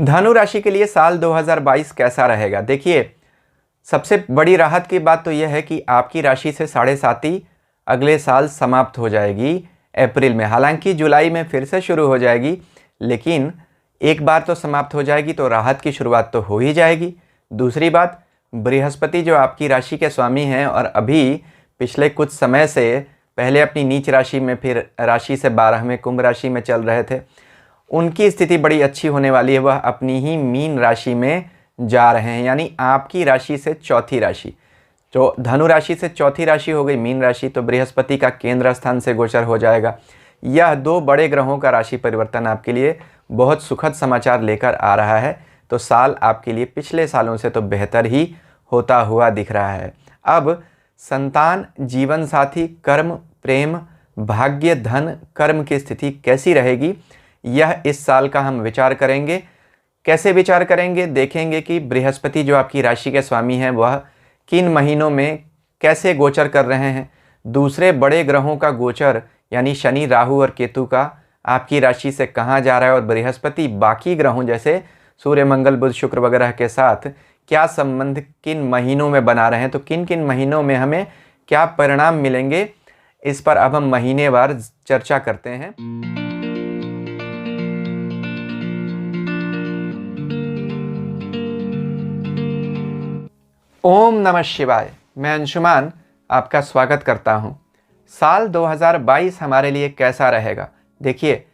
धनु राशि के लिए साल 2022 कैसा रहेगा? देखिए, सबसे बड़ी राहत की बात तो यह है कि आपकी राशि से 7.5 अगले साल समाप्त हो जाएगी अप्रैल में। हालांकि जुलाई में फिर से शुरू हो जाएगी, लेकिन एक बार तो समाप्त हो जाएगी तो राहत की शुरुआत तो हो ही जाएगी। दूसरी बात, बृहस्पति जो आपकी राशि के स्वामी हैं और अभी पिछले कुछ समय से पहले अपनी नीच राशि में, फिर राशि से 12वें कुंभ राशि में चल रहे थे, उनकी स्थिति बड़ी अच्छी होने वाली है। वह अपनी ही मीन राशि में जा रहे हैं, यानी आपकी राशि से चौथी राशि, जो धनु राशि से चौथी राशि हो गई मीन राशि, तो बृहस्पति का केंद्र स्थान से गोचर हो जाएगा। यह दो बड़े ग्रहों का राशि परिवर्तन आपके लिए बहुत सुखद समाचार लेकर आ रहा है। तो साल आपके लिए पिछले सालों से तो बेहतर ही होता हुआ दिख रहा है। अब संतान, जीवन साथी, कर्म, प्रेम, भाग्य, धन, कर्म की स्थिति कैसी रहेगी, यह इस साल का हम विचार करेंगे। कैसे विचार करेंगे? देखेंगे कि बृहस्पति जो आपकी राशि के स्वामी हैं वह किन महीनों में कैसे गोचर कर रहे हैं। दूसरे बड़े ग्रहों का गोचर यानी शनि, राहु और केतु का आपकी राशि से कहाँ जा रहा है, और बृहस्पति बाकी ग्रहों जैसे सूर्य, मंगल, बुध, शुक्र वगैरह के साथ क्या संबंध किन महीनों में बना रहे हैं, तो किन किन महीनों में हमें क्या परिणाम मिलेंगे, इस पर अब हम महीनेवार चर्चा करते हैं। ओम नमः शिवाय। मैं अंशुमान आपका स्वागत करता हूं। साल 2022 हमारे लिए कैसा रहेगा? देखिए,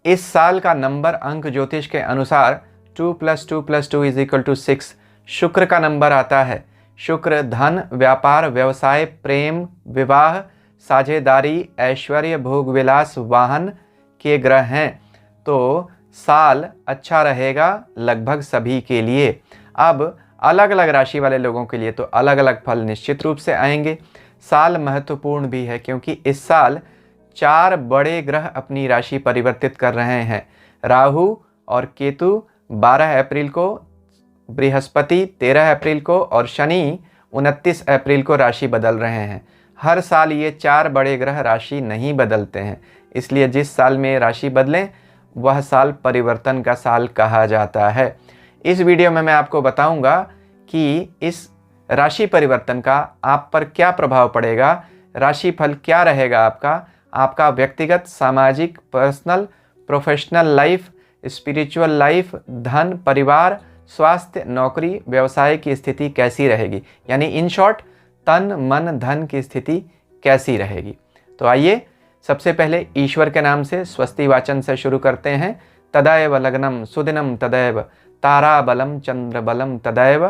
इस साल का नंबर अंक ज्योतिष के अनुसार 2 + 2 + 2 = 6 शुक्र का नंबर आता है। शुक्र धन, व्यापार, व्यवसाय, प्रेम, विवाह, साझेदारी, ऐश्वर्य, भोग विलास, वाहन के ग्रह हैं। तो साल अच्छा रहेगा लगभग सभी के लिए। अब अलग अलग राशि वाले लोगों के लिए तो अलग अलग फल निश्चित रूप से आएंगे। साल महत्वपूर्ण भी है क्योंकि इस साल 4 बड़े ग्रह अपनी राशि परिवर्तित कर रहे हैं। राहु और केतु 12 अप्रैल को, बृहस्पति 13 अप्रैल को और शनि 29 अप्रैल को राशि बदल रहे हैं। हर साल ये 4 बड़े ग्रह राशि नहीं बदलते हैं, इसलिए जिस साल में राशि बदलें वह साल परिवर्तन का साल कहा जाता है। इस वीडियो में मैं आपको बताऊंगा कि इस राशि परिवर्तन का आप पर क्या प्रभाव पड़ेगा, राशिफल क्या रहेगा आपका व्यक्तिगत, सामाजिक, personal, professional life, spiritual life, धन, परिवार, स्वास्थ्य, नौकरी, व्यवसाय की स्थिति कैसी रहेगी, यानी इन शॉर्ट तन, मन, धन की स्थिति कैसी रहेगी। तो आइए सबसे पहले ईश्वर के नाम से स्वस्ति वाचन से शुरू करते हैं। तदैव लग्नम सुदिनम तदैव, ताराबलम चंद्रबलम तदैव,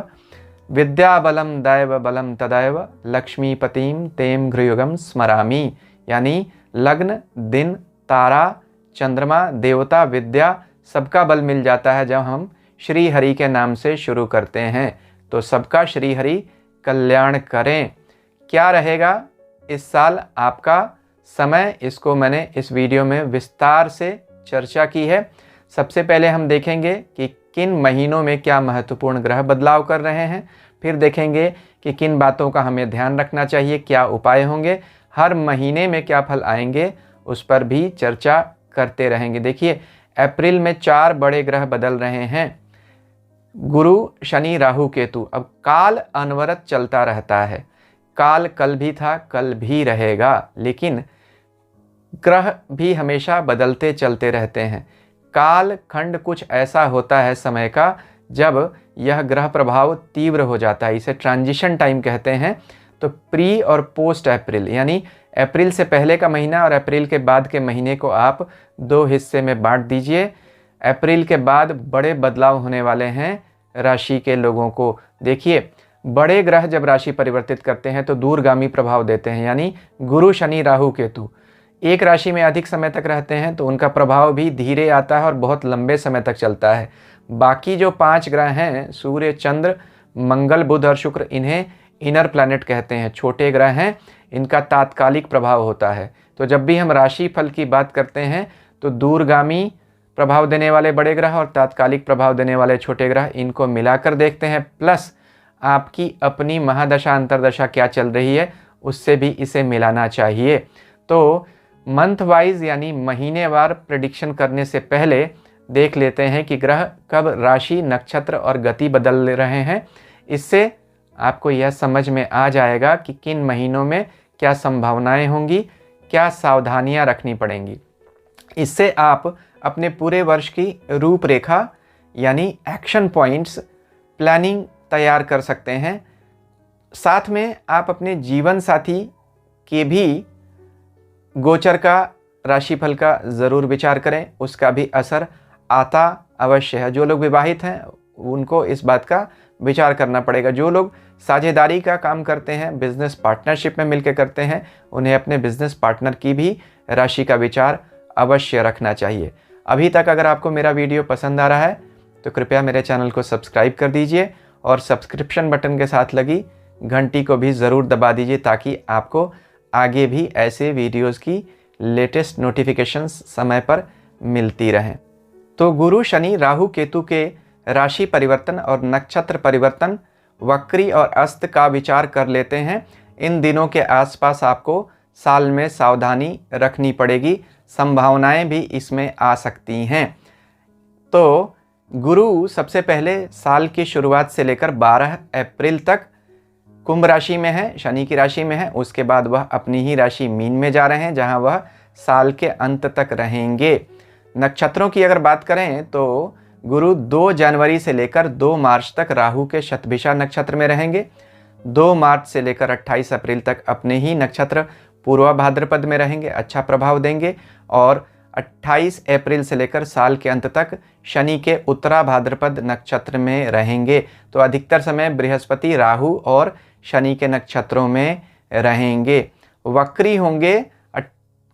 विद्याबलम दैव बलम तदैव, लक्ष्मीपतिम तेम घृयुगम स्मरामि। यानी लग्न, दिन, तारा, चंद्रमा, देवता, विद्या सबका बल मिल जाता है जब हम श्री हरि के नाम से शुरू करते हैं। तो सबका श्री हरि कल्याण करें। क्या रहेगा इस साल आपका समय, इसको मैंने इस वीडियो में विस्तार से चर्चा की है। सबसे पहले हम देखेंगे कि किन महीनों में क्या महत्वपूर्ण ग्रह बदलाव कर रहे हैं, फिर देखेंगे कि किन बातों का हमें ध्यान रखना चाहिए, क्या उपाय होंगे, हर महीने में क्या फल आएंगे, उस पर भी चर्चा करते रहेंगे। देखिए, अप्रैल में 4 बड़े ग्रह बदल रहे हैं, गुरु, शनि, राहु, केतु। अब काल अनवरत चलता रहता है, काल कल भी था, कल भी रहेगा, लेकिन ग्रह भी हमेशा बदलते चलते रहते हैं। काल खंड कुछ ऐसा होता है समय का जब यह ग्रह प्रभाव तीव्र हो जाता है, इसे ट्रांजिशन टाइम कहते हैं। तो प्री और पोस्ट अप्रैल, यानी अप्रैल से पहले का महीना और अप्रैल के बाद के महीने को आप 2 हिस्से में बांट दीजिए। अप्रैल के बाद बड़े बदलाव होने वाले हैं राशि के लोगों को। देखिए, बड़े ग्रह जब राशि परिवर्तित करते हैं तो दूरगामी प्रभाव देते हैं, यानी गुरु, शनि, राहु, केतु एक राशि में अधिक समय तक रहते हैं तो उनका प्रभाव भी धीरे आता है और बहुत लंबे समय तक चलता है। बाकी जो 5 ग्रह हैं, सूर्य, चंद्र, मंगल, बुध और शुक्र, इन्हें इनर प्लैनेट कहते हैं, छोटे ग्रह हैं, इनका तात्कालिक प्रभाव होता है। तो जब भी हम राशि फल की बात करते हैं तो दूरगामी प्रभाव देने वाले बड़े ग्रह और तात्कालिक प्रभाव देने वाले छोटे ग्रह, इनको मिलाकर देखते हैं, प्लस आपकी अपनी महादशा अंतरदशा क्या चल रही है उससे भी इसे मिलाना चाहिए। तो मंथ वाइज यानी महीनेवार प्रेडिक्शन करने से पहले देख लेते हैं कि ग्रह कब राशि, नक्षत्र और गति बदल रहे हैं। इससे आपको यह समझ में आ जाएगा कि किन महीनों में क्या संभावनाएं होंगी, क्या सावधानियां रखनी पड़ेंगी। इससे आप अपने पूरे वर्ष की रूपरेखा यानी एक्शन पॉइंट्स प्लानिंग तैयार कर सकते हैं। साथ में आप अपने जीवन साथी के भी गोचर का, राशिफल का ज़रूर विचार करें, उसका भी असर आता अवश्य है। जो लोग विवाहित हैं उनको इस बात का विचार करना पड़ेगा। जो लोग साझेदारी का काम करते हैं, बिजनेस पार्टनरशिप में मिलकर करते हैं, उन्हें अपने बिजनेस पार्टनर की भी राशि का विचार अवश्य रखना चाहिए। अभी तक अगर आपको मेरा वीडियो पसंद आ रहा है तो कृपया मेरे चैनल को सब्सक्राइब कर दीजिए और सब्सक्रिप्शन बटन के साथ लगी घंटी को भी ज़रूर दबा दीजिए, ताकि आपको आगे भी ऐसे वीडियोस की लेटेस्ट नोटिफिकेशंस समय पर मिलती रहें। तो गुरु, शनि, राहु, केतु के राशि परिवर्तन और नक्षत्र परिवर्तन, वक्री और अस्त का विचार कर लेते हैं। इन दिनों के आसपास आपको साल में सावधानी रखनी पड़ेगी, संभावनाएं भी इसमें आ सकती हैं। तो गुरु सबसे पहले साल की शुरुआत से लेकर 12 अप्रैल तक कुंभ राशि में है, शनि की राशि में है। उसके बाद वह अपनी ही राशि मीन में जा रहे हैं, जहां वह साल के अंत तक रहेंगे। नक्षत्रों की अगर बात करें तो गुरु 2 जनवरी से लेकर 2 मार्च तक राहु के शतभिषा नक्षत्र में रहेंगे। 2 मार्च से लेकर 28 अप्रैल तक अपने ही नक्षत्र पूर्वा भाद्रपद में रहेंगे, अच्छा प्रभाव देंगे। और 28 अप्रैल से लेकर साल के अंत तक शनि के उत्तरा भाद्रपद नक्षत्र में रहेंगे। तो अधिकतर समय बृहस्पति, राहु और शनि के नक्षत्रों में रहेंगे। वक्री होंगे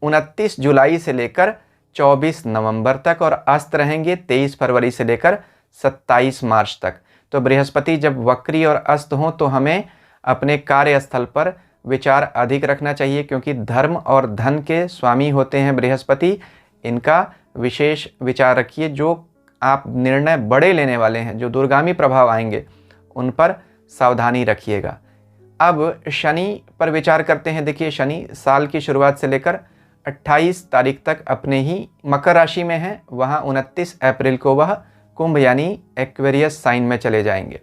29 जुलाई से लेकर 24 नवंबर तक और अस्त रहेंगे 23 फरवरी से लेकर 27 मार्च तक। तो बृहस्पति जब वक्री और अस्त हों तो हमें अपने कार्यस्थल पर विचार अधिक रखना चाहिए, क्योंकि धर्म और धन के स्वामी होते हैं बृहस्पति। इनका विशेष विचार रखिए। जो आप निर्णय बड़े लेने वाले हैं, जो दूरगामी प्रभाव आएंगे, उन पर सावधानी रखिएगा। अब शनि पर विचार करते हैं। देखिए, शनि साल की शुरुआत से लेकर 28 तारीख तक अपने ही मकर राशि में है। वहाँ 29 अप्रैल को वह कुंभ यानी एक्वेरियस साइन में चले जाएंगे।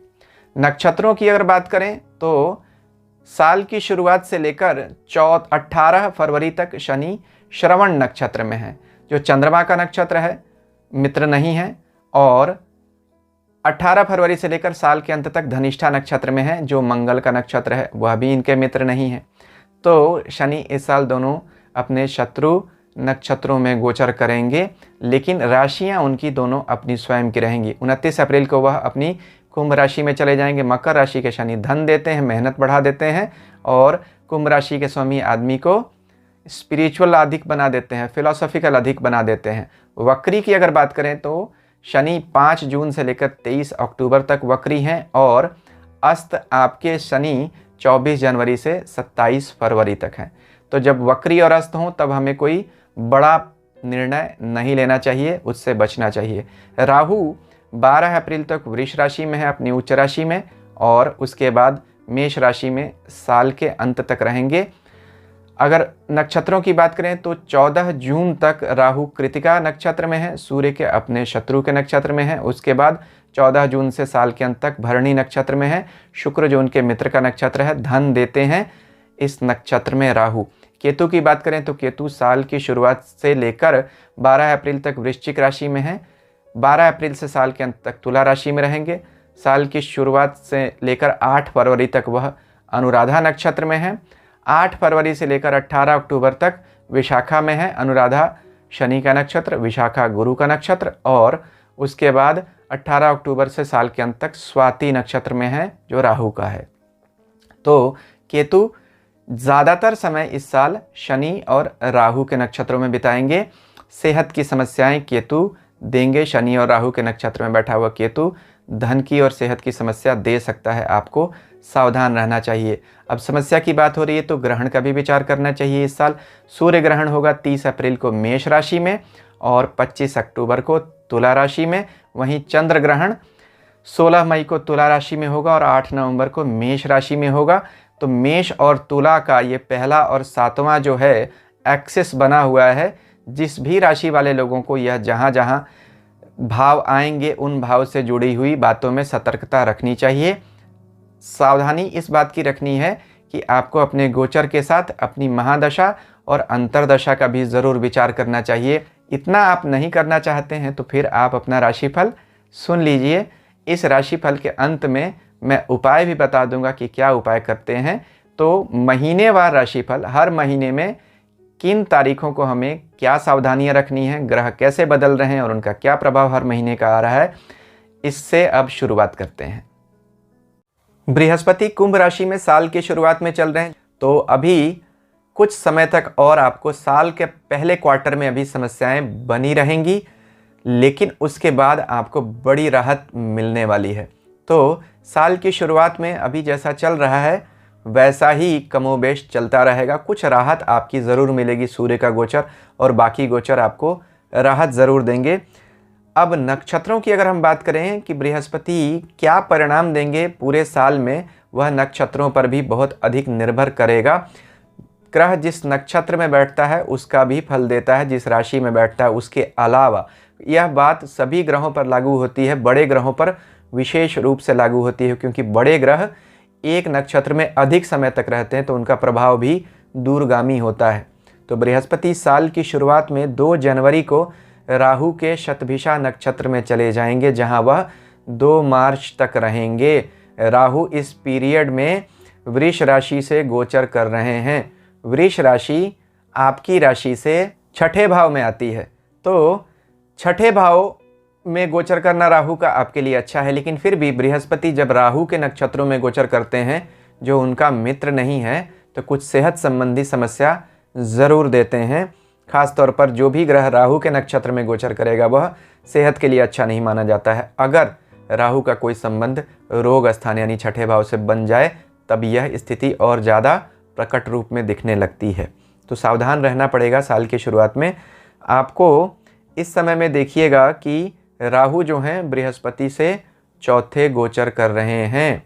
नक्षत्रों की अगर बात करें तो साल की शुरुआत से लेकर 18 फरवरी तक शनि श्रवण नक्षत्र में है, जो चंद्रमा का नक्षत्र है, मित्र नहीं है। और 18 फरवरी से लेकर साल के अंत तक धनिष्ठा नक्षत्र में है, जो मंगल का नक्षत्र है, वह भी इनके मित्र नहीं है। तो शनि इस साल दोनों अपने शत्रु नक्षत्रों में गोचर करेंगे, लेकिन राशियां उनकी दोनों अपनी स्वयं की रहेंगी। 29 अप्रैल को वह अपनी कुंभ राशि में चले जाएंगे। मकर राशि के शनि धन देते हैं, मेहनत बढ़ा देते हैं, और कुंभ राशि के स्वामी आदमी को स्पिरिचुअल अधिक बना देते हैं, फिलोसॉफिकल अधिक बना देते हैं। वक्री की अगर बात करें तो शनि 5 जून से लेकर 23 अक्टूबर तक वक्री हैं, और अस्त आपके शनि 24 जनवरी से 27 फरवरी तक हैं। तो जब वक्री और अस्त हों तब हमें कोई बड़ा निर्णय नहीं लेना चाहिए, उससे बचना चाहिए। राहु 12 अप्रैल तक वृष राशि में है, अपनी उच्च राशि में, और उसके बाद मेष राशि में साल के अंत तक रहेंगे। अगर नक्षत्रों की बात करें तो 14 जून तक राहु कृतिका नक्षत्र में है, सूर्य के अपने शत्रु के नक्षत्र में है। उसके बाद 14 जून से साल के अंत तक भरणी नक्षत्र में है, शुक्र जो उनके मित्र का नक्षत्र है, धन देते हैं इस नक्षत्र में राहु। केतु की बात करें तो केतु साल की शुरुआत से लेकर 12 अप्रैल तक वृश्चिक राशि में है, 12 अप्रैल से साल के अंत तक तुला राशि में रहेंगे। साल की शुरुआत से लेकर 8 फरवरी तक वह अनुराधा नक्षत्र में है, 8 फरवरी से लेकर 18 अक्टूबर तक विशाखा में है। अनुराधा शनि का नक्षत्र, विशाखा गुरु का नक्षत्र, और उसके बाद 18 अक्टूबर से साल के अंत तक स्वाति नक्षत्र में है, जो राहु का है। तो केतु ज़्यादातर समय इस साल शनि और राहु के नक्षत्रों में बिताएंगे। सेहत की समस्याएं केतु देंगे। शनि और राहु के नक्षत्र में बैठा हुआ केतु धन की और सेहत की समस्या दे सकता है, आपको सावधान रहना चाहिए। अब समस्या की बात हो रही है तो ग्रहण का भी विचार करना चाहिए। इस साल सूर्य ग्रहण होगा 30 अप्रैल को मेष राशि में और 25 अक्टूबर को तुला राशि में। वहीं चंद्र ग्रहण 16 मई को तुला राशि में होगा और 8 नवंबर को मेष राशि में होगा। तो मेष और तुला का ये पहला और 7वां जो है एक्सिस बना हुआ है। जिस भी राशि वाले लोगों को यह जहाँ जहाँ भाव आएंगे उन भाव से जुड़ी हुई बातों में सतर्कता रखनी चाहिए। सावधानी इस बात की रखनी है कि आपको अपने गोचर के साथ अपनी महादशा और अंतर्दशा का भी ज़रूर विचार करना चाहिए। इतना आप नहीं करना चाहते हैं तो फिर आप अपना राशिफल सुन लीजिए। इस राशिफल के अंत में मैं उपाय भी बता दूंगा कि क्या उपाय करते हैं। तो महीनेवार राशिफल, हर महीने में किन तारीखों को हमें क्या सावधानियां रखनी है, ग्रह कैसे बदल रहे हैं और उनका क्या प्रभाव हर महीने का आ रहा है, इससे अब शुरुआत करते हैं। बृहस्पति कुंभ राशि में साल की शुरुआत में चल रहे हैं, तो अभी कुछ समय तक और आपको साल के पहले क्वार्टर में अभी समस्याएं बनी रहेंगी, लेकिन उसके बाद आपको बड़ी राहत मिलने वाली है। तो साल की शुरुआत में अभी जैसा चल रहा है वैसा ही कमोबेश चलता रहेगा। कुछ राहत आपकी ज़रूर मिलेगी, सूर्य का गोचर और बाकी गोचर आपको राहत ज़रूर देंगे। अब नक्षत्रों की अगर हम बात करें कि बृहस्पति क्या परिणाम देंगे पूरे साल में, वह नक्षत्रों पर भी बहुत अधिक निर्भर करेगा। ग्रह जिस नक्षत्र में बैठता है उसका भी फल देता है, जिस राशि में बैठता है उसके अलावा। यह बात सभी ग्रहों पर लागू होती है, बड़े ग्रहों पर विशेष रूप से लागू होती है, क्योंकि बड़े ग्रह एक नक्षत्र में अधिक समय तक रहते हैं तो उनका प्रभाव भी दूरगामी होता है। तो बृहस्पति साल की शुरुआत में 2 जनवरी को राहु के शतभिषा नक्षत्र में चले जाएंगे, जहां वह 2 मार्च तक रहेंगे। राहु इस पीरियड में वृष राशि से गोचर कर रहे हैं। वृष राशि आपकी राशि से छठे भाव में आती है, तो छठे भाव में गोचर करना राहु का आपके लिए अच्छा है। लेकिन फिर भी बृहस्पति जब राहु के नक्षत्रों में गोचर करते हैं जो उनका मित्र नहीं है, तो कुछ सेहत संबंधी समस्या ज़रूर देते हैं। खास तौर पर जो भी ग्रह राहु के नक्षत्र में गोचर करेगा वह सेहत के लिए अच्छा नहीं माना जाता है। अगर राहु का कोई संबंध रोग स्थान यानी छठे भाव से बन जाए तब यह स्थिति और ज़्यादा प्रकट रूप में दिखने लगती है। तो सावधान रहना पड़ेगा साल की शुरुआत में। आपको इस समय में देखिएगा कि राहु जो हैं बृहस्पति से चौथे गोचर कर रहे हैं,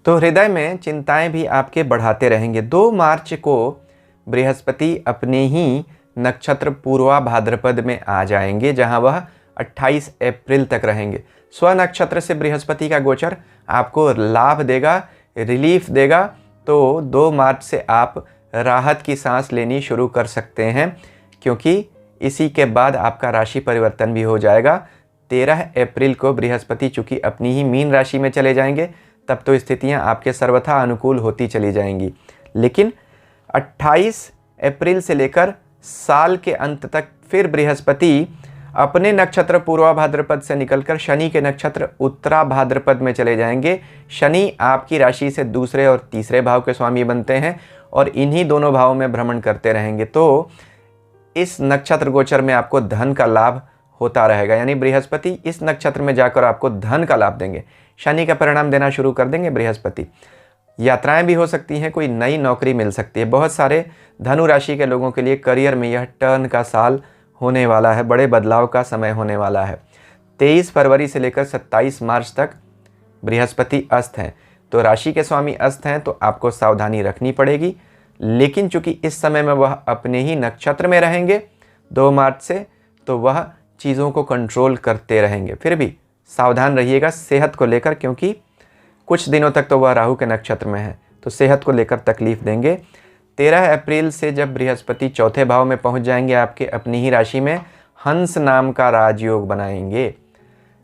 तो हृदय में चिंताएं भी आपके बढ़ाते रहेंगे। 2 मार्च को बृहस्पति अपने ही नक्षत्र पूर्वा भाद्रपद में आ जाएंगे, जहां वह 28 अप्रैल तक रहेंगे। स्व नक्षत्र से बृहस्पति का गोचर आपको लाभ देगा, रिलीफ देगा। तो 2 मार्च से आप राहत की सांस लेनी शुरू कर सकते हैं, क्योंकि इसी के बाद आपका राशि परिवर्तन भी हो जाएगा। 13 अप्रैल को बृहस्पति चूंकि अपनी ही मीन राशि में चले जाएंगे, तब तो स्थितियां आपके सर्वथा अनुकूल होती चली जाएंगी। लेकिन 28 अप्रैल से लेकर साल के अंत तक फिर बृहस्पति अपने नक्षत्र पूर्वा भाद्रपद से निकलकर शनि के नक्षत्र उत्तरा भाद्रपद में चले जाएंगे। शनि आपकी राशि से दूसरे और तीसरे भाव के स्वामी बनते हैं और इन्हीं दोनों भावों में भ्रमण करते रहेंगे। तो इस नक्षत्र गोचर में आपको धन का लाभ होता रहेगा, यानी बृहस्पति इस नक्षत्र में जाकर आपको धन का लाभ देंगे। शनि का परिणाम देना शुरू कर देंगे बृहस्पति। यात्राएं भी हो सकती हैं, कोई नई नौकरी मिल सकती है। बहुत सारे धनु राशि के लोगों के लिए करियर में यह टर्न का साल होने वाला है, बड़े बदलाव का समय होने वाला है। 23 फरवरी से लेकर 27 मार्च तक बृहस्पति अस्त हैं, तो राशि के स्वामी अस्त हैं, तो आपको सावधानी रखनी पड़ेगी। लेकिन चूंकि इस समय में वह अपने ही नक्षत्र में रहेंगे 2 मार्च से, तो वह चीज़ों को कंट्रोल करते रहेंगे। फिर भी सावधान रहिएगा सेहत को लेकर, क्योंकि कुछ दिनों तक तो वह राहु के नक्षत्र में है, तो सेहत को लेकर तकलीफ देंगे। 13 अप्रैल से जब बृहस्पति चौथे भाव में पहुंच जाएंगे आपके अपनी ही राशि में, हंस नाम का राजयोग बनाएंगे।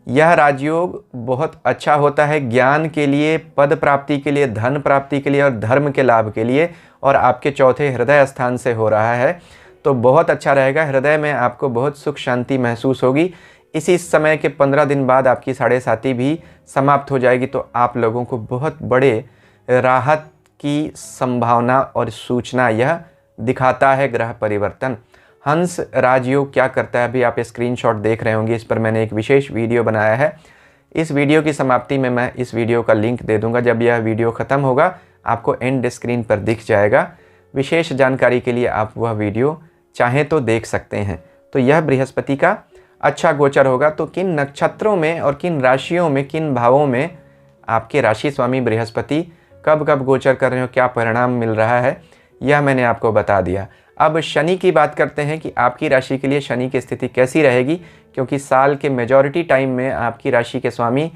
यह राजयोग बहुत अच्छा होता है ज्ञान के लिए, पद प्राप्ति के लिए, धन प्राप्ति के लिए और धर्म के लाभ के लिए, और आपके चौथे हृदय स्थान से हो रहा है, तो बहुत अच्छा रहेगा। हृदय में आपको बहुत सुख शांति महसूस होगी। इसी समय के 15 दिन बाद आपकी 7.5 भी समाप्त हो जाएगी, तो आप लोगों को बहुत बड़े राहत की संभावना और सूचना यह दिखाता है ग्रह परिवर्तन। हंस राजयोग क्या करता है, अभी आप स्क्रीनशॉट देख रहे होंगे, इस पर मैंने एक विशेष वीडियो बनाया है। इस वीडियो की समाप्ति में मैं इस वीडियो का लिंक दे दूंगा। जब यह वीडियो ख़त्म होगा आपको एंड स्क्रीन पर दिख जाएगा। विशेष जानकारी के लिए आप वह वीडियो चाहें तो देख सकते हैं। तो यह बृहस्पति का अच्छा गोचर होगा। तो किन नक्षत्रों में और किन राशियों में, किन भावों में आपके राशि स्वामी बृहस्पति कब कब गोचर कर रहे हो, क्या परिणाम मिल रहा है, यह मैंने आपको बता दिया। अब शनि की बात करते हैं कि आपकी राशि के लिए शनि की स्थिति कैसी रहेगी, क्योंकि साल के मेजॉरिटी टाइम में आपकी राशि के स्वामी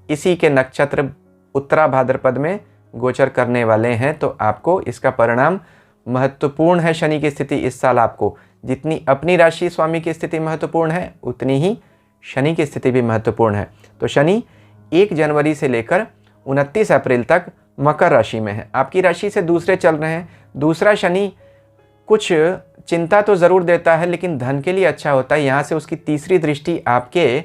इसी के नक्षत्र उत्तरा भाद्रपद में गोचर करने वाले हैं। तो आपको इसका परिणाम महत्वपूर्ण है। शनि की स्थिति इस साल आपको जितनी अपनी राशि स्वामी की स्थिति महत्वपूर्ण है, उतनी ही शनि की स्थिति भी महत्वपूर्ण है। तो शनि 1 जनवरी से लेकर 29 अप्रैल तक मकर राशि में है। आपकी राशि से दूसरे चल रहे हैं। दूसरा शनि कुछ चिंता तो ज़रूर देता है, लेकिन धन के लिए अच्छा होता है। यहाँ से उसकी तीसरी दृष्टि आपके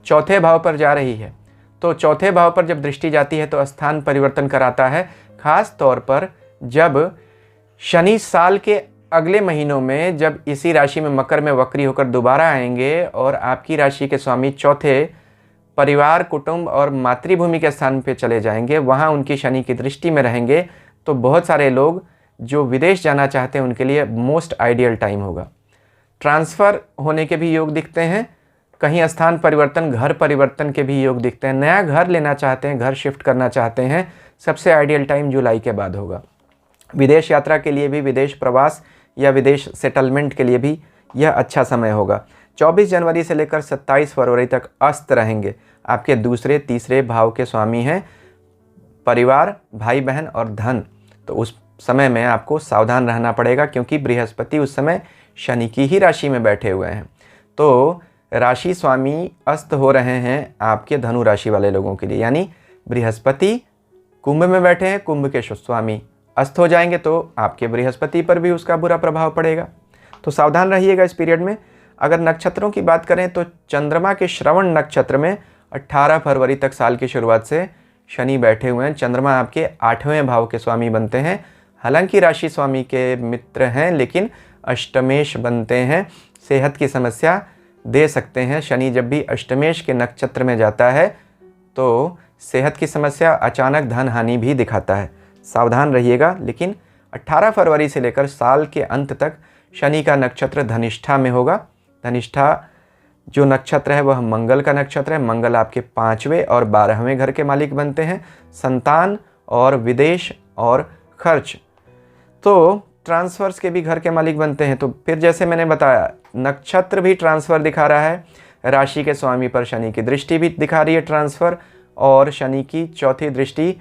चौथे भाव पर जा रही है। तो चौथे भाव पर जब दृष्टि जाती है तो स्थान परिवर्तन कराता है। खास तौर पर जब शनि साल के अगले महीनों में जब इसी राशि में मकर में वक्री होकर दोबारा आएंगे और आपकी राशि के स्वामी चौथे परिवार, कुटुंब और मातृभूमि के स्थान पे चले जाएंगे, वहाँ उनकी शनि की दृष्टि में रहेंगे, तो बहुत सारे लोग जो विदेश जाना चाहते हैं उनके लिए मोस्ट आइडियल टाइम होगा। ट्रांसफ़र होने के भी योग दिखते हैं, कहीं स्थान परिवर्तन, घर परिवर्तन के भी योग दिखते हैं। नया घर लेना चाहते हैं, घर शिफ्ट करना चाहते हैं, सबसे आइडियल टाइम जुलाई के बाद होगा। विदेश यात्रा के लिए भी, विदेश प्रवास या विदेश सेटलमेंट के लिए भी यह अच्छा समय होगा। 24 जनवरी से लेकर 27 फरवरी तक अस्त रहेंगे। आपके दूसरे तीसरे भाव के स्वामी हैं परिवार, भाई बहन और धन। तो उस समय में आपको सावधान रहना पड़ेगा, क्योंकि बृहस्पति उस समय शनि की ही राशि में बैठे हुए हैं। तो राशि स्वामी अस्त हो रहे हैं आपके धनु राशि वाले लोगों के लिए, यानी बृहस्पति कुंभ में बैठे हैं, कुंभ के स्वामी अस्त हो जाएंगे तो आपके बृहस्पति पर भी उसका बुरा प्रभाव पड़ेगा। तो सावधान रहिएगा इस पीरियड में। अगर नक्षत्रों की बात करें तो चंद्रमा के श्रवण नक्षत्र में 18 फरवरी तक साल की शुरुआत से शनि बैठे हुए हैं। चंद्रमा आपके 8वें भाव के स्वामी बनते हैं। हालांकि राशि स्वामी के मित्र हैं, लेकिन अष्टमेश बनते हैं, सेहत की समस्या दे सकते हैं। शनि जब भी अष्टमेश के नक्षत्र में जाता है तो सेहत की समस्या, अचानक धन हानि भी दिखाता है। सावधान रहिएगा। लेकिन 18 फरवरी से लेकर साल के अंत तक शनि का नक्षत्र धनिष्ठा में होगा। धनिष्ठा जो नक्षत्र है वह मंगल का नक्षत्र है। मंगल आपके 5वें और 12वें घर के मालिक बनते हैं। संतान और विदेश और खर्च, तो ट्रांसफर्स के भी घर के मालिक बनते हैं। तो फिर जैसे मैंने बताया, नक्षत्र भी ट्रांसफ़र दिखा रहा है, राशि के स्वामी पर शनि की दृष्टि भी दिखा रही है ट्रांसफ़र, और शनि की चौथी दृष्टि,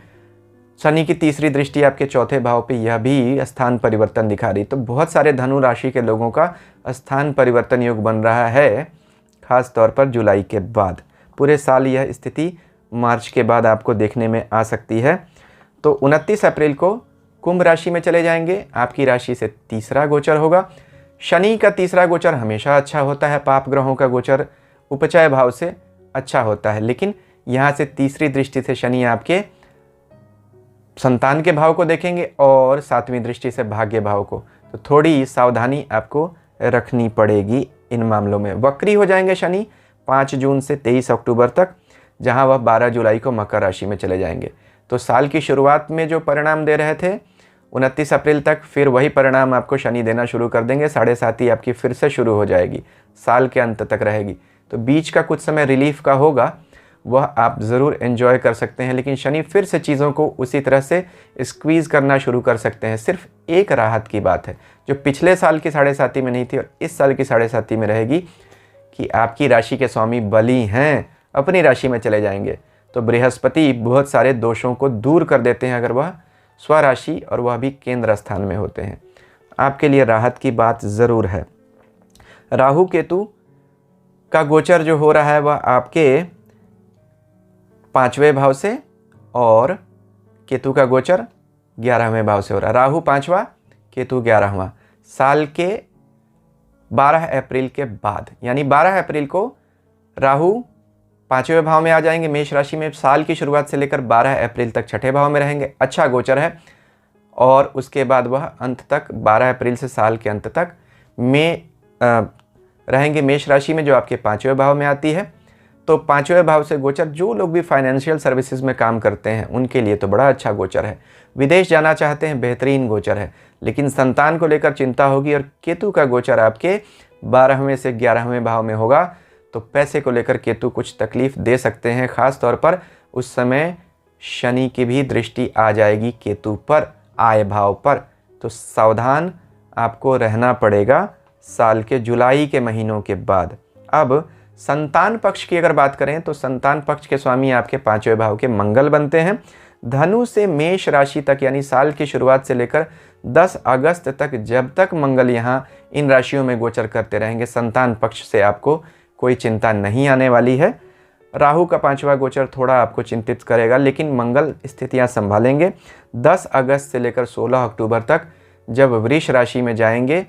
शनि की तीसरी दृष्टि आपके चौथे भाव पे, यह भी स्थान परिवर्तन दिखा रही। तो बहुत सारे धनु राशि के लोगों का स्थान परिवर्तन योग बन रहा है, खास तौर पर जुलाई के बाद। पूरे साल यह स्थिति मार्च के बाद आपको देखने में आ सकती है। तो 29 अप्रैल को कुंभ राशि में चले जाएंगे। आपकी राशि से तीसरा गोचर होगा। शनि का तीसरा गोचर हमेशा अच्छा होता है। पाप ग्रहों का गोचर उपचय भाव से अच्छा होता है, लेकिन यहाँ से तीसरी दृष्टि से शनि आपके संतान के भाव को देखेंगे और 7वीं दृष्टि से भाग्य भाव को। तो थोड़ी सावधानी आपको रखनी पड़ेगी इन मामलों में। वक्री हो जाएंगे शनि 5 जून से 23 अक्टूबर तक, जहां वह 12 जुलाई को मकर राशि में चले जाएंगे। तो साल की शुरुआत में जो परिणाम दे रहे थे 29 अप्रैल तक, फिर वही परिणाम आपको शनि देना शुरू कर देंगे। 7.5 आपकी फिर से शुरू हो जाएगी, साल के अंत तक रहेगी। तो बीच का कुछ समय रिलीफ का होगा, वह आप ज़रूर एंजॉय कर सकते हैं, लेकिन शनि फिर से चीज़ों को उसी तरह से स्क्वीज़ करना शुरू कर सकते हैं। सिर्फ एक राहत की बात है जो पिछले साल की 7.5 में नहीं थी और इस साल की 7.5 में रहेगी, कि आपकी राशि के स्वामी बली हैं, अपनी राशि में चले जाएंगे। तो बृहस्पति बहुत सारे दोषों को दूर कर देते हैं अगर वह स्वराशि और वह भी केंद्र स्थान में होते हैं। आपके लिए राहत की बात ज़रूर है। राहु केतु का गोचर जो हो रहा है वह आपके 5वें भाव से, और केतु का गोचर 11वें भाव से हो रहा है। राहु 5वां, केतु 11वां। साल के 12 अप्रैल के बाद, यानी 12 अप्रैल को राहु 5वें भाव में आ जाएंगे मेष राशि में। साल की शुरुआत से लेकर 12 अप्रैल तक छठे भाव में रहेंगे। अच्छा गोचर है। और उसके बाद वह अंत तक 12 अप्रैल से साल के अंत तक में रहेंगे मेष राशि में, जो आपके 5वें भाव में आती है। तो 5वें भाव से गोचर, जो लोग भी फाइनेंशियल सर्विसेज में काम करते हैं उनके लिए तो बड़ा अच्छा गोचर है। विदेश जाना चाहते हैं, बेहतरीन गोचर है, लेकिन संतान को लेकर चिंता होगी। और केतु का गोचर आपके 12वें से 11वें भाव में होगा, तो पैसे को लेकर केतु कुछ तकलीफ दे सकते हैं। खास तौर पर उस समय शनि की भी दृष्टि आ जाएगी केतु पर, आय भाव पर। तो सावधान आपको रहना पड़ेगा साल के जुलाई के महीनों के बाद। अब संतान पक्ष की अगर बात करें तो संतान पक्ष के स्वामी आपके 5वें भाव के मंगल बनते हैं। धनु से मेष राशि तक यानी साल की शुरुआत से लेकर 10 अगस्त तक जब तक मंगल यहाँ इन राशियों में गोचर करते रहेंगे, संतान पक्ष से आपको कोई चिंता नहीं आने वाली है। राहु का 5वां गोचर थोड़ा आपको चिंतित करेगा, लेकिन मंगल स्थितियां संभालेंगे। 10 अगस्त से लेकर 16 अक्टूबर तक जब वृष राशि में जाएंगे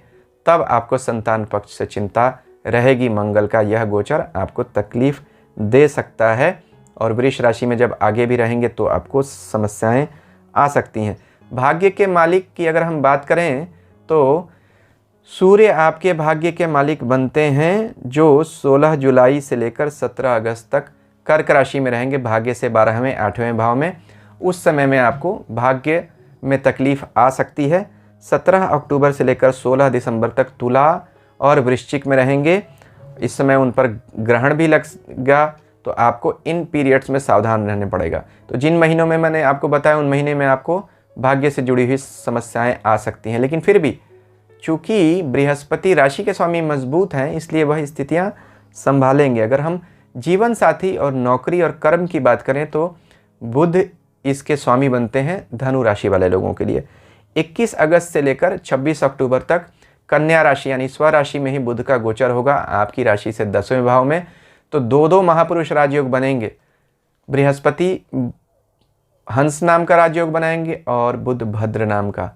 तब आपको संतान पक्ष से चिंता रहेगी। मंगल का यह गोचर आपको तकलीफ दे सकता है और वृष राशि में जब आगे भी रहेंगे तो आपको समस्याएं आ सकती हैं। भाग्य के मालिक की अगर हम बात करें तो सूर्य आपके भाग्य के मालिक बनते हैं, जो 16 जुलाई से लेकर 17 अगस्त तक कर्क राशि में रहेंगे, भाग्य से 12वें 8वें भाव में। उस समय में आपको भाग्य में तकलीफ आ सकती है। 17 अक्टूबर से लेकर 16 दिसंबर तक तुला और वृश्चिक में रहेंगे। इस समय उन पर ग्रहण भी लगेगा, तो आपको इन पीरियड्स में सावधान रहने पड़ेगा। तो जिन महीनों में मैंने आपको बताया उन महीने में आपको भाग्य से जुड़ी हुई समस्याएं आ सकती हैं, लेकिन फिर भी चूंकि बृहस्पति राशि के स्वामी मजबूत हैं इसलिए वह स्थितियां संभालेंगे। अगर हम जीवन साथी और नौकरी और कर्म की बात करें तो बुध इसके स्वामी बनते हैं धनु राशि वाले लोगों के लिए। 21 अगस्त से लेकर 26 अक्टूबर तक कन्या राशि यानी स्वराशि में ही बुध का गोचर होगा आपकी राशि से 10वें भाव में। तो दो महापुरुष राजयोग बनेंगे। बृहस्पति हंस नाम का राजयोग बनाएंगे और बुध भद्र नाम का।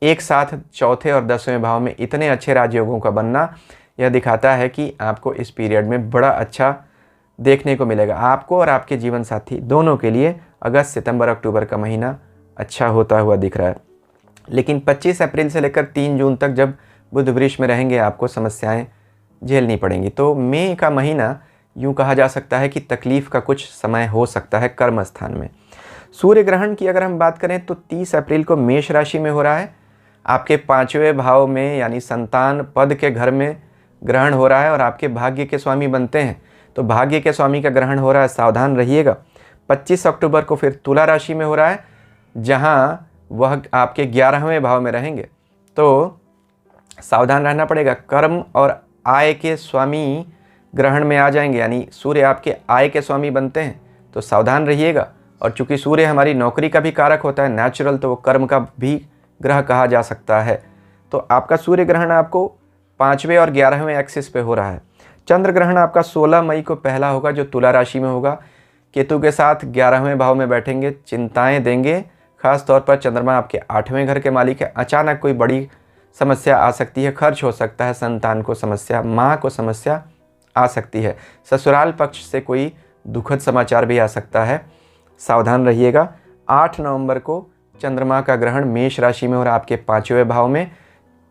एक साथ चौथे और 10वें भाव में इतने अच्छे राजयोगों का बनना यह दिखाता है कि आपको इस पीरियड में बड़ा अच्छा देखने को मिलेगा। आपको और आपके जीवन साथी दोनों के लिए अगस्त सितंबर अक्टूबर का महीना अच्छा होता हुआ दिख रहा है। लेकिन 25 अप्रैल से लेकर 3 जून तक जब बुध वृष में रहेंगे आपको समस्याएं झेलनी पड़ेंगी। तो मई का महीना यूं कहा जा सकता है कि तकलीफ का कुछ समय हो सकता है कर्म स्थान में। सूर्य ग्रहण की अगर हम बात करें तो 30 अप्रैल को मेष राशि में हो रहा है, आपके 5वें भाव में यानी संतान पद के घर में ग्रहण हो रहा है और आपके भाग्य के स्वामी बनते हैं। तो भाग्य के स्वामी का ग्रहण हो रहा है, सावधान रहिएगा। 25 अक्टूबर को फिर तुला राशि में हो रहा है, जहां वह आपके 11वें भाव में रहेंगे, तो सावधान रहना पड़ेगा। कर्म और आय के स्वामी ग्रहण में आ जाएंगे, यानी सूर्य आपके आय के स्वामी बनते हैं, तो सावधान रहिएगा। और चूंकि सूर्य हमारी नौकरी का भी कारक होता है नेचुरल, तो वो कर्म का भी ग्रह कहा जा सकता है। तो आपका सूर्य ग्रहण आपको 5वें और 11वें एक्सिस पे हो रहा है। चंद्र ग्रहण आपका 16 मई को पहला होगा, जो तुला राशि में होगा। केतु के साथ 11वें भाव में बैठेंगे, चिंताएं देंगे। खास तौर पर चंद्रमा आपके 8वें घर के मालिक है। अचानक कोई बड़ी समस्या आ सकती है, खर्च हो सकता है, संतान को समस्या, माँ को समस्या आ सकती है। ससुराल पक्ष से कोई दुखद समाचार भी आ सकता है, सावधान रहिएगा। 8 नवंबर को चंद्रमा का ग्रहण मेष राशि में और आपके 5वें भाव में,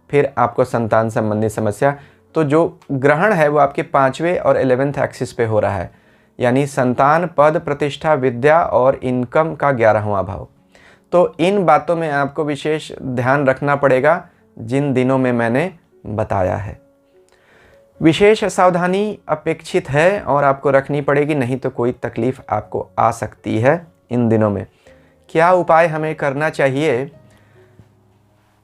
फिर आपको संतान संबंधी समस्या। तो जो ग्रहण है वो आपके 5वें और 11th एक्सिस पे हो रहा है, यानी संतान, पद, प्रतिष्ठा, विद्या और इनकम का 11वां भाव। तो इन बातों में आपको विशेष ध्यान रखना पड़ेगा जिन दिनों में मैंने बताया है। विशेष सावधानी अपेक्षित है और आपको रखनी पड़ेगी, नहीं तो कोई तकलीफ आपको आ सकती है इन दिनों में। क्या उपाय हमें करना चाहिए,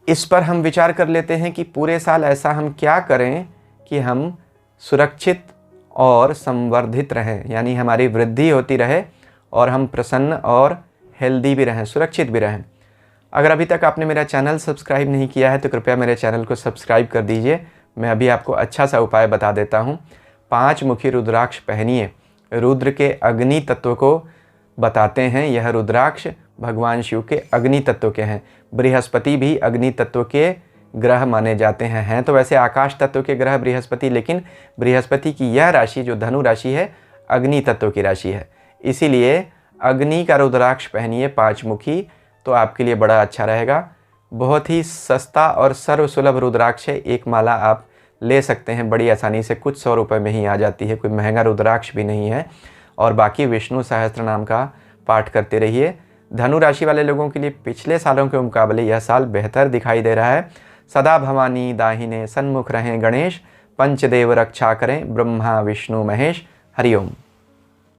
इस पर हम विचार कर लेते हैं कि पूरे साल ऐसा हम क्या करें कि हम सुरक्षित और संवर्धित रहें, यानी हमारी वृद्धि होती रहे और हम प्रसन्न और हेल्दी भी रहें, सुरक्षित भी रहें। अगर अभी तक आपने मेरा चैनल सब्सक्राइब नहीं किया है तो कृपया मेरे चैनल को सब्सक्राइब कर दीजिए। मैं अभी आपको अच्छा सा उपाय बता देता हूँ। 5 मुखी रुद्राक्ष पहनिए। रुद्र के अग्नि तत्व को बताते हैं। यह रुद्राक्ष भगवान शिव के अग्नि तत्व के हैं। बृहस्पति भी अग्नि तत्व के ग्रह माने जाते हैं तो वैसे आकाश तत्व के ग्रह बृहस्पति, लेकिन बृहस्पति की यह राशि जो धनु राशि है अग्नि तत्व की राशि है। इसीलिए अग्नि का रुद्राक्ष पहनिए 5 मुखी, तो आपके लिए बड़ा अच्छा रहेगा। बहुत ही सस्ता और सर्वसुलभ रुद्राक्ष है। एक माला आप ले सकते हैं बड़ी आसानी से, कुछ 100 रुपये में ही आ जाती है, कोई महंगा रुद्राक्ष भी नहीं है। और बाकी विष्णु सहस्त्र नाम का पाठ करते रहिए। धनु राशि वाले लोगों के लिए पिछले सालों के मुकाबले यह साल बेहतर दिखाई दे रहा है। सदा भवानी दाहिने सन्मुख रहें गणेश, पंचदेव रक्षा करें ब्रह्मा विष्णु महेश। हरिओम।